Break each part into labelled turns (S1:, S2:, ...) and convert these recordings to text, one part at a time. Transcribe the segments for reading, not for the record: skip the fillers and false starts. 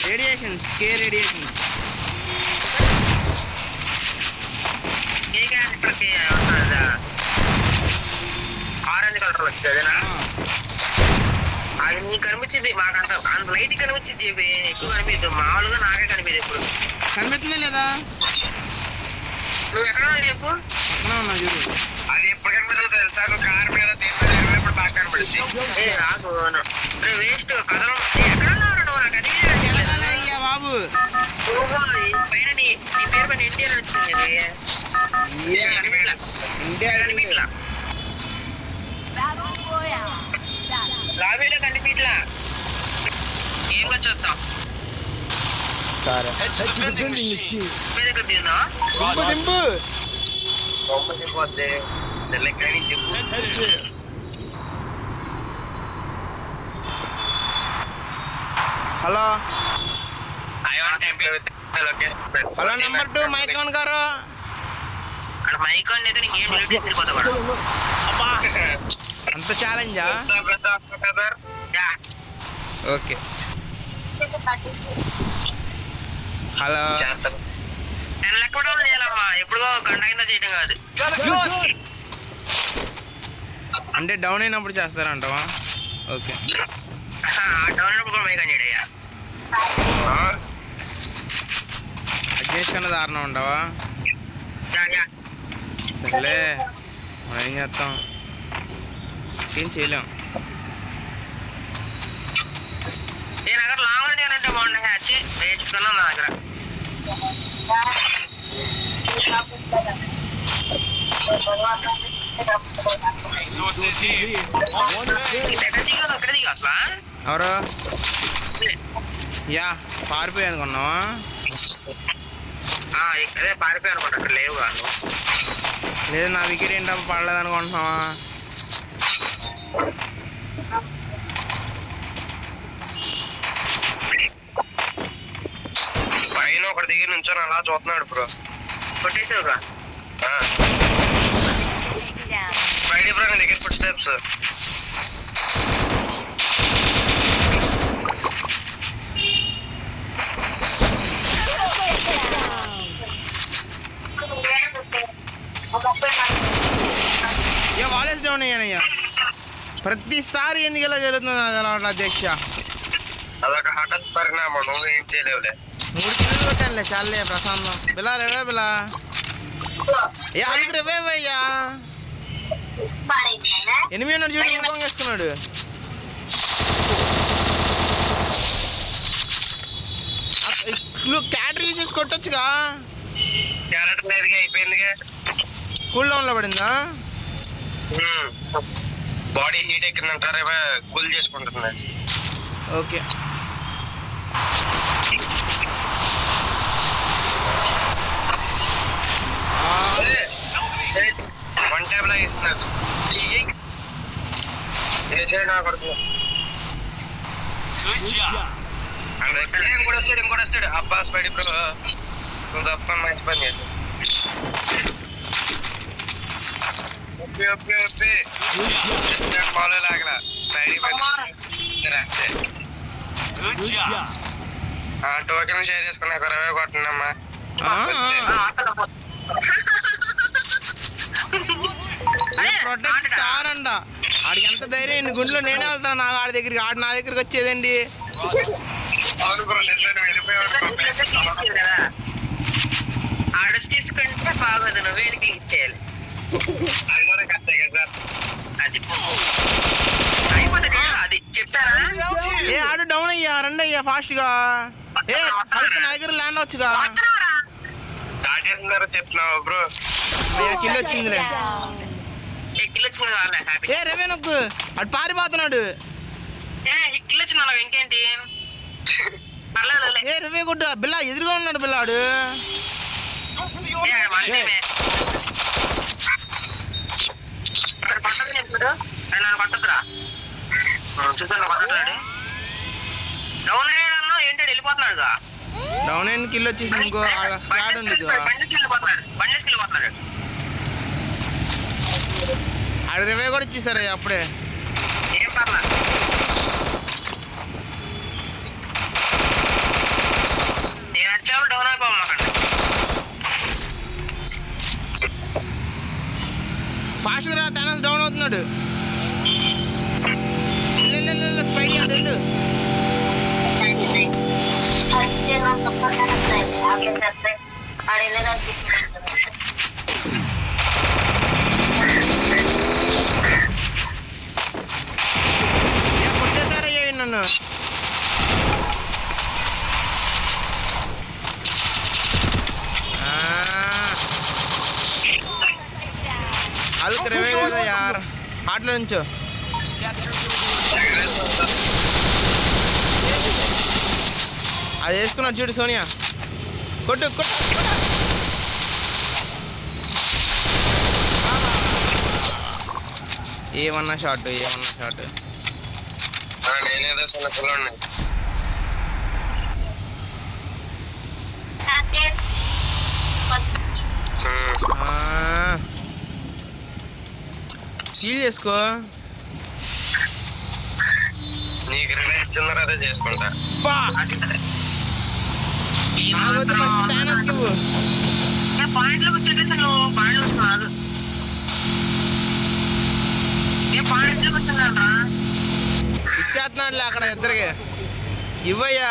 S1: Radiations కే radiations
S2: orange colour వచ్చింది అదేనా? అది నీకు కనిపించింది, మాకు అంత లైట్ కనిపించింది, ఎక్కువ కనిపించదు. మామూలుగా నాకే కనిపించదు. ఎప్పుడు
S1: కనిపించలే లేదా?
S2: నువ్వు ఎక్కడ చెప్పు.
S1: చూడు
S2: అది ఎప్పుడు కనిపించదు తెలుసా? నువ్వు కారు మీద ఇప్పుడు బాగా కనిపిస్తుంది. నాకు వేస్ట్ కథలు ఎక్కడ నువ్వు నాకు అది
S1: బాబు.
S2: పైన నీ పేరు పైన ఇండియన్ వచ్చింది. ఇండియా కనిపించలా, లాబీలో కనిపించలా. ఏం చూద్దాం.
S1: హలో హలో నెంబర్ 2 మైకాన్ గారు.
S2: మైకాన్ అయితే నీకేం వెళ్ళిపోతాడు.
S1: అంత ఛాలెంజా? Okay hello.
S2: నేను లెక్క చేయాలమ్మా, ఎప్పుడో గంట కింద చేయడం కాదు.
S1: అంటే డౌన్ అయినప్పుడు చేస్తారంటవా? ఓకే
S2: డౌన్ అయినప్పుడు కూడా మైకాన్ చేయడయ్యా.
S1: అడ్జస్ట్ కన్నా దారుణం ఉండవా? సర్లే మనం ఏం చేస్తాం, ఏం చేయలేం.
S2: నేను అక్కడ లాంగ్ చేయాలంటే బాగుండే హ్యాచ్ వేసుకున్నా నా దగ్గర. ఎక్కడ దిగా అసలు
S1: ఎవరు? యా పారిపోయి అనుకున్నావా?
S2: ఇక్కడే పారిపోయి అనుకుంటా, అక్కడ లేవు వాళ్ళు.
S1: లేదు నా వికెట్ ఏంటో పడలేదు అనుకుంటున్నావా?
S2: పైన ఒకటి దగ్గర నుంచొని అలా చూస్తున్నాడు బ్రో. కొట్టేసావుగా బయట బ్రో, నీ దగ్గర ఫుట్ స్టెప్స్.
S1: వాలేజ్ డౌన్ అయ్యానయ్యా. ప్రతిసారి ఎందుకు ఇలా జరుగుతుంది అది అధ్యక్ష?
S2: అదొక హఠాత్ పరిణామం, నువ్వు ఏం చేయలేవులే.
S1: 3 కిలోలు కొట్టానులే చాలే ప్రశాంతం. బిలా రేవే బిలా ఏ అందుకు రేవేవయ్యా. 8 ఉన్నాడు చూడు, ఇంకొంగ వేసుకున్నాడు. నువ్వు క్యాటర్ యూస్ చేసి కొట్టొచ్చుగా.
S2: క్యారెట్ లేదుగా, అయిపోయిందిగా.
S1: కూల్ డౌన్ లో పడిందా?
S2: బాడీ హీట్ ఎక్కిందంటారా, కూల్ చేసుకుంటున్నా.
S1: ఓకే
S2: వన్ టైం లాగా ఇస్తున్నారు. ఇంకోటి వస్తాడు. అబ్బా స్పైడీ బ్రో, నువ్వు తప్ప మంచి పని చేసావు. ఫాలో లాగలా స్పైడీ టోకెన్ షేర్ చేసుకున్నాక 20 కొట్టనమ్మా.
S1: ప్రొటెక్ట్ కారంట. ఆడికి ఎంత ధైర్యం, ఇన్ని గుండెలు నేనే వెళ్తాను నాకు ఆడి దగ్గరికి. ఆడి నా దగ్గరికి వచ్చేదండి.
S2: ఆడొచ్చి తీసుకుంటే బాగోదు, నువ్వు వేడికి ఇచ్చేయాలి. అది కూడా కరెక్టే కదా సార్. అది అయిపోతుంది, అది చెప్తారా?
S1: ఏ ఆడు డౌన్ అయ్యా, రండి అయ్యా ఫాస్ట్ గా. ఏ నా దగ్గర ల్యాండ్ వచ్చుగా.
S2: చెప్తున్నావు బ్రో.
S1: కిల్ వచ్చిందిలే. ఏ రవే నొక్కు, అటు పారిపోతున్నాడు.
S2: కిల్ వచ్చిందా ఇంకేంటి?
S1: ఏ రవే కొట్టు, బిల్లా ఎదురుగా ఉన్నాడు బిల్లాడు.
S2: కొట్టదురా చూసాను, కొట్టట్లాడు. డౌన్ అన్నా ఏంటాడు, వెళ్ళిపోతున్నాడుగా.
S1: డౌన్ అయిన కిల్ వచ్చేసి ఇంకో స్క్వాడ్ ఉండదు. ఆడ రివే కూడా ఇచ్చేసారు అప్పుడే.
S2: ఏం పర్లా నేను వచ్చాము డౌన్ అయిపోమాకండి.
S1: ఫాస్ట్ గా థానోస్ డౌన్ అవుతున్నాడు. స్పైక్ వెళ్ళు. కొట్టేశారయ్యా నన్ను. అల్లు రివే కదా యార్ ఆటలో నుంచో. అది వేసుకున్నాడు చూడు సోనియా. కొట్టు కొట్టు. ఏమన్నా షాట్
S2: నేనేదో చిన్న పిల్లని
S1: ఫీల్ చేసుకో.
S2: నీకు రిలేట్ చిన్నర అదే చేసుకుంటా. పాయింట్లో కూర్చోట్లేదు నువ్వు. పాయింట్లు వస్తున్నాడు. ఏ పాయింట్లో కూర్చున్నాడు రా.
S1: ఇచ్చేస్తున్నాడులే అక్కడ ఇద్దరికి. ఇవ్వయ్యా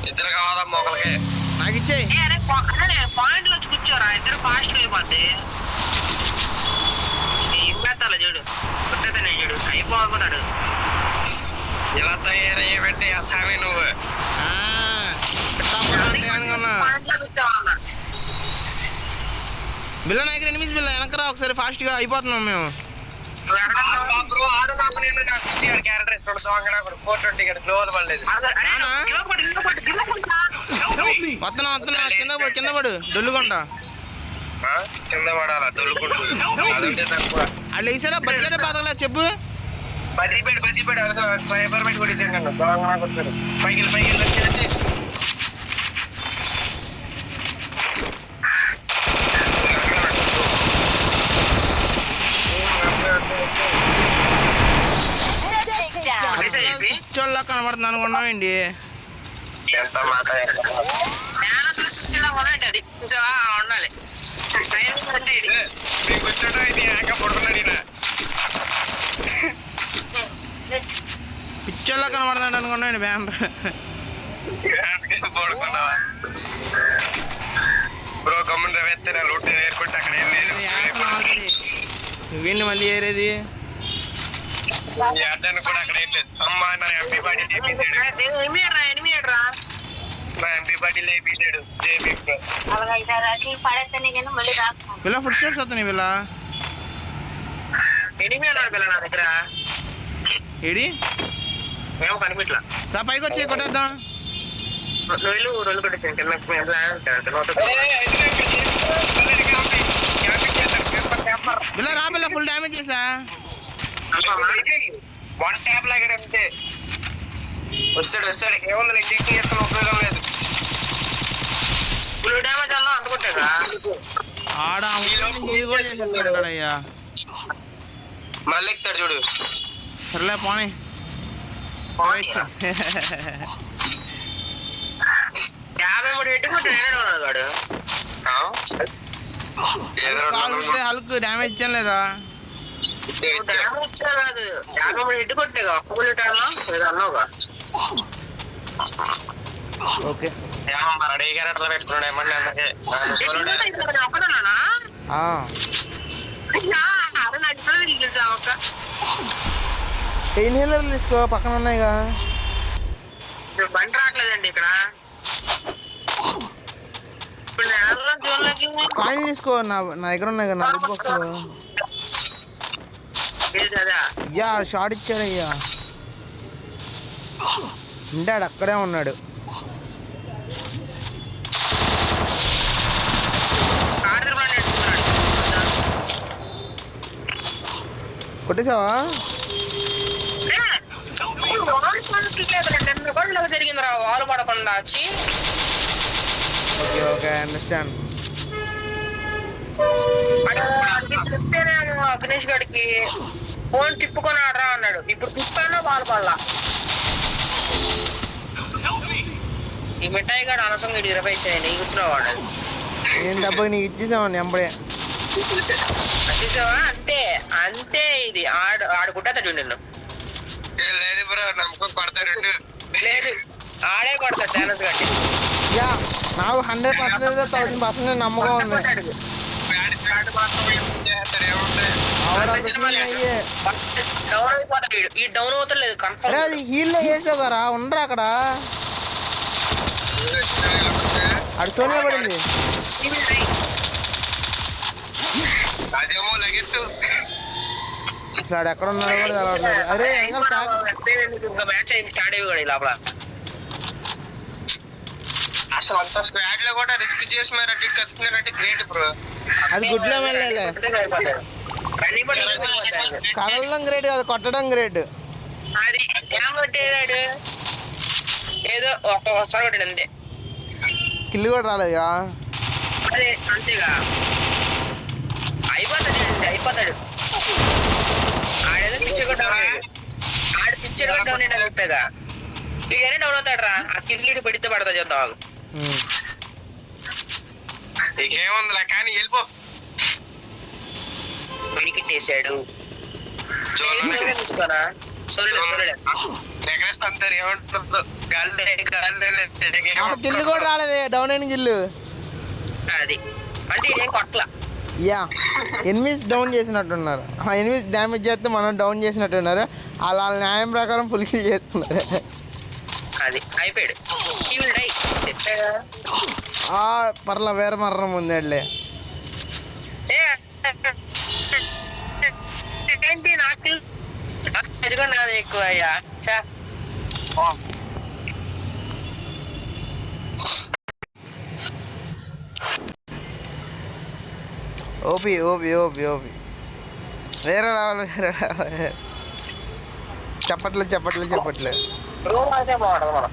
S2: ఇద్దరు కావాలా మొక్కలకి.
S1: నాకు ఇచ్చేయి. పాయింట్లు వచ్చి కూర్చోరా. ఇద్దరు ఫాస్ట్ అయిపోద్ది. ఇంపేస్తాను చూడు. పుట్టేతాను చూడు. అయిపోతున్నాడు. ఇలా తయారయ్యే పెట్టి అసామి నువ్వు. బిల్ల నాకు ఎనిమిది బిల్ల వెనకరా ఒకసారి ఫాస్ట్ గా అయిపోతున్నాం మేము. వస్తున్నా కింద పడు డొల్లుకొండ.
S2: కింద పడాలా దొల్లుకుంటు.
S1: వాళ్ళు వేసాడా బతికాడే బతకలే చెప్పు.
S2: బతిపాడు స్వైపర్ పెట్టి కూడా ఇచ్చాను. పైకి
S1: పిచ్చోళ్ళ కనబడుతుంది అనుకున్నామండి.
S2: అది ఉండాలి.
S1: పిచ్చోళ్ళ కనబడుతుంది అనుకున్నాండి బ్యానర్. నువ్వేంటి మళ్ళీ ఏరేది. వీళ్ళ ఫుడ్ స్టెప్స్ వస్తున్నాయి. వీళ్ళ ఏడి
S2: కనిపించలా.
S1: పైకి వచ్చి కొట్టేద్దాం.
S2: రోజులు కొట్టేసాను.
S1: వీళ్ళ రా వీళ్ళ ఫుల్ డ్యామేజ్ చేసా.
S2: వన్ ట్యాప్ లాగాడంటే వస్తాడు. ఏముంది ఇంజెక్షన్ చేస్తున్న ఉపయోగం లేదు. ఫుల్ డ్యామేజ్ అన్నా అందుకుంటా
S1: ఆడ అయ్యా.
S2: మళ్ళీ ఎక్కుతాడు చూడు.
S1: సర్లే పోనీ.
S2: 53 హెడ్ కొట్టాడు వాడు.
S1: హల్క్ డ్యామేజ్ ఇచ్చాను లేదా.
S2: డ్యామేజ్ కాదు 53 హెడ్ కొట్టేగా. ఒక్క బుల్లెట్ అన్నావుగా.
S1: ఓకే
S2: రెడీ క్యారెక్టర్ పెట్టుకున్నాడు. ఒకటన్నా
S1: ఇన్హేలర్ తీసుకో పక్కన ఉన్నాయిగా.
S2: బండి రావట్లేదండి ఇక్కడ.
S1: కాయిన్ తీసుకో. నా దగ్గర ఉన్నాయి కదా 4 బాక్స్. అయ్యా షార్ట్ ఇచ్చాడు అయ్యా. ఉంటాడు అక్కడే ఉన్నాడు. కొట్టేసావా.
S2: నిన్న కూడా జరిగిందిరా వాలు పడకుండా వచ్చి
S1: ఓకే ఓకే అండర్స్టాండ్.
S2: చెప్తేనేమో గణేష్ గడికి ఫోన్ తిప్పుకొని ఆడరా అన్నాడు. ఇప్పుడు తిప్పానో వాలు పడలా. ఈ మిఠాయి గాడు అనసంగా 20 ఇచ్చాయండి కూర్చున్నావు వాడు.
S1: నేను డబ్బుకి నీకు ఇచ్చేసామండి ఎంబడే.
S2: చూసావా అంతే అంతే. ఇది ఆడు కుట్టేస్తాడు నిన్ను.
S3: లేదు బ్రో నమ్మకం కొడతాడు.
S2: లేదు ఆడే కొడతాడు డాన్స్ గట్టి.
S1: యా నాకు 100% 1000% నమ్మకం ఉంది.
S2: డౌన్ అయిపోతాడు ఈ డౌన్ అవుతలేదు కన్ఫర్మ్.
S1: అరే అది హీల్లో వేసావు కదా ఉండరా అక్కడ. అటు సోనియా పడింది.
S3: అదేమో లగెట్టు
S1: అసలు ఎక్కడ ఉన్నాడో కూడా తెలవట్లేదు. అరే ఇంకా
S2: మ్యాచ్ అయింది స్టార్ట్ అయ్యి కూడా లోపల.
S3: అసలు అంత స్క్వాడ్ లో కూడా రిస్క్ చేసి మరి అటు కట్టుకున్నారంటే గ్రేట్ బ్రో.
S1: అది గుడ్లో వెళ్ళలే. కదలడం గ్రేట్ కాదు కొట్టడం గ్రేట్.
S2: అది ఏం కొట్టాడు ఏదో ఒక్కసారి కొట్టాడు అంతే.
S1: కిల్లు కూడా రాలేదుగా.
S2: అదే అంతేగా అయిపోతాడు. ఆడేదో పిచ్చర్ కొట్టాడు. ఆడు పిచ్చర్ కొట్టావు నేను చెప్పాగా. ఇదనే డౌన్ అవుతాడు రా. ఆ కిల్లు పెడితే పడతా చూద్దాం.
S3: ఏముందిలే కానీ వెళ్ళిపో.
S2: వెనికిట్టేసాడు.
S3: అంటారు ఏమంటుందో
S1: కిల్లు కూడా రాలేదే డౌన్ అయిన కిల్లు.
S2: అది అంటే ఇదేం కొట్ల.
S1: యా ఎనిమిస్ డౌన్ చేసినట్టున్నారు. ఎనిమిస్ డ్యామేజ్ చేస్తే మనం డౌన్ చేసినట్టున్నారు. అలా న్యాయం ప్రకారం ఫుల్ కిల్ చేసుకున్నారు.
S2: అది అయిపోయాడు.
S1: పర్లా వేరే మరణం ఉంది అట్లే.
S2: ఏంటి నాకు ఎదుగుండి కదా ఎక్కువ అయ్యా.
S1: ఓపి ఓపి ఓపి ఓపి వేరే రావాలి వేరే రావాలి. చెప్పట్లేదు
S2: రూమ్ అయితే బాగుంటుంది మనం.